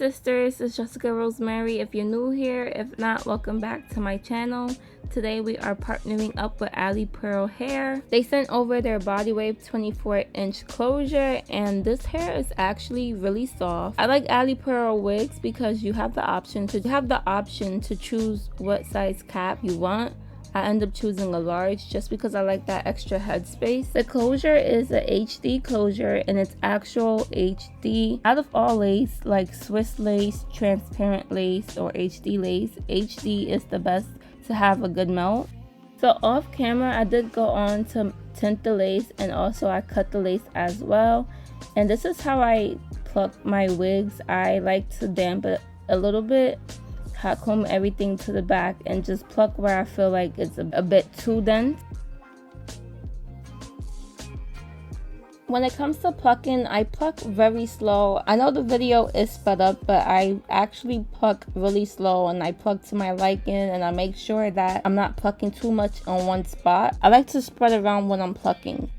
sisters, it's Jessica Rosemary. If you're new here, if not, welcome back to my channel. Today we are partnering up with Alipearl hair. They sent over their body wave 24-inch closure, and this hair is actually really soft. I like Alipearl wigs because you have the option to choose what size cap you want. I end up choosing a large just because I like that extra headspace. The closure is a HD closure, and it's actual HD. Out of all lace, like Swiss lace, transparent lace, or HD lace, HD is the best to have a good melt. So off camera, I did go on to tint the lace, and also I cut the lace as well. And this is how I pluck my wigs. I like to damp it a little bit, hot comb everything to the back, and just pluck where I feel like it's a bit too dense. When it comes to plucking, I pluck very slow. I know the video is sped up, but I actually pluck really slow, and I pluck to my liking, and I make sure that I'm not plucking too much on one spot. I like to spread around when I'm plucking.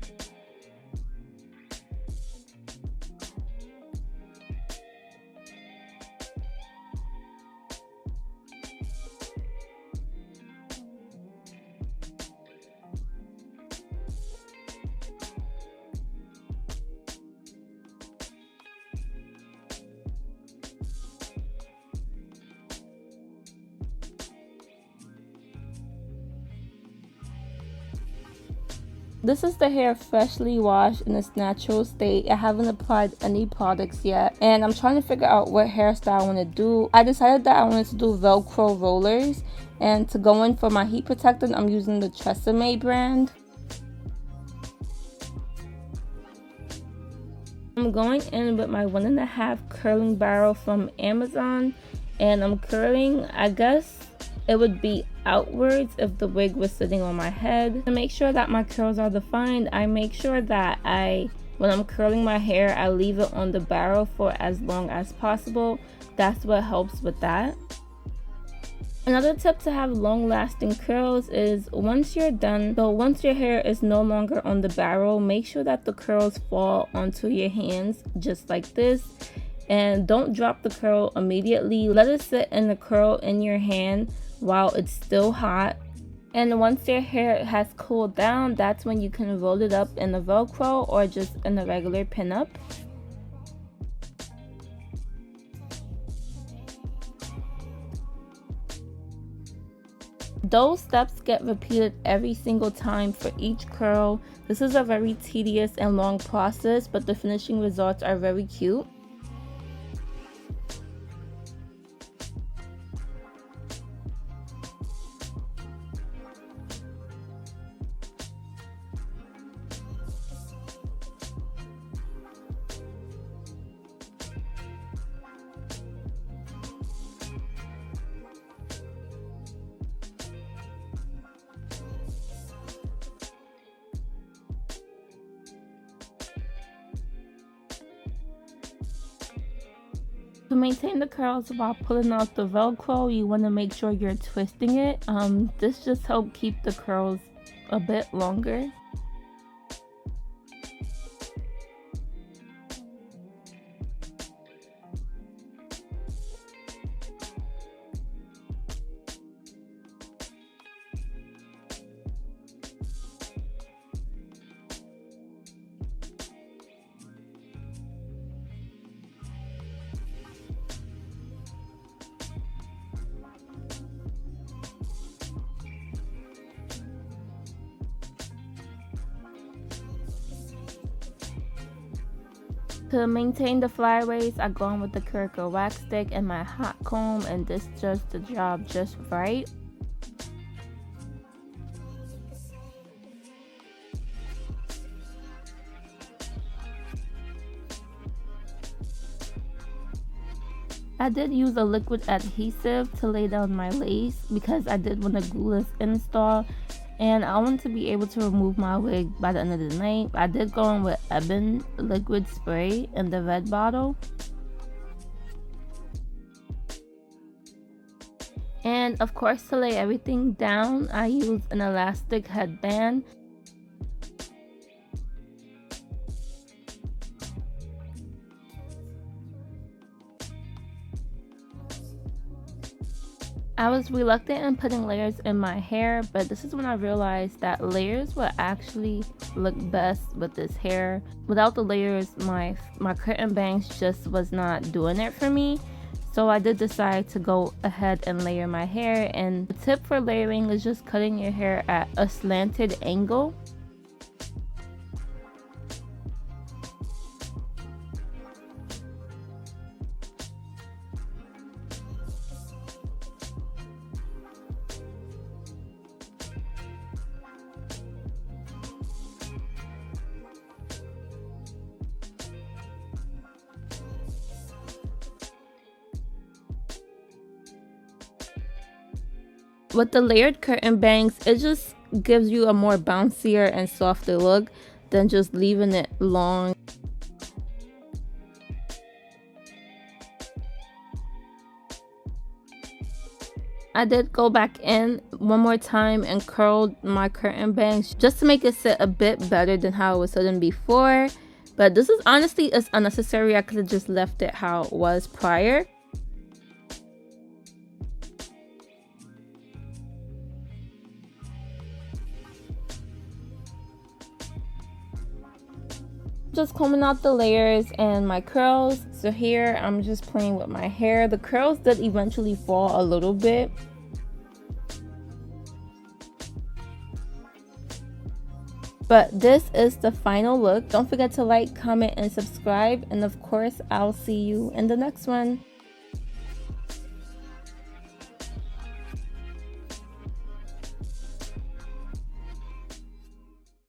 This is the hair freshly washed in its natural state. I haven't applied any products yet, and I'm trying to figure out what hairstyle I want to do. I decided that I wanted to do Velcro rollers, and to go in for my heat protectant, I'm using the Tresemme brand. I'm going in with my 1.5 curling barrel from Amazon, and I'm curling, I guess it would be outwards if the wig was sitting on my head. To make sure that my curls are defined, I make sure that when I'm curling my hair, I leave it on the barrel for as long as possible. That's what helps with that. Another tip to have long-lasting curls is once you're done, so once your hair is no longer on the barrel, make sure that the curls fall onto your hands just like this. And don't drop the curl immediately. Let it sit in the curl in your hand while it's still hot. And once your hair has cooled down, that's when you can roll it up in a Velcro or just in a regular pin-up. Those steps get repeated every single time for each curl. This is a very tedious and long process, but the finishing results are very cute. To maintain the curls while pulling out the Velcro, you want to make sure you're twisting it. This just helps keep the curls a bit longer. To maintain the flyaways, I go on with the Curator wax stick and my hot comb, and this does the job just right. I did use a liquid adhesive to lay down my lace because I did want a glueless install, and I want to be able to remove my wig by the end of the night. I did go in with Ebon liquid spray in the red bottle. And of course, to lay everything down, I used an elastic headband. I was reluctant in putting layers in my hair, but this is when I realized that layers will actually look best with this hair. Without the layers, my curtain bangs just was not doing it for me. So I did decide to go ahead and layer my hair, and the tip for layering is just cutting your hair at a slanted angle. With the layered curtain bangs, it just gives you a more bouncier and softer look than just leaving it long. I did go back in one more time and curled my curtain bangs just to make it sit a bit better than how it was sitting before. But this is honestly it's unnecessary. I could have just left it how it was prior. Just combing out the layers and my curls. So here I'm just playing with my hair. The curls did eventually fall a little bit. But this is the final look. Don't forget to like, comment, and subscribe. And of course, I'll see you in the next one.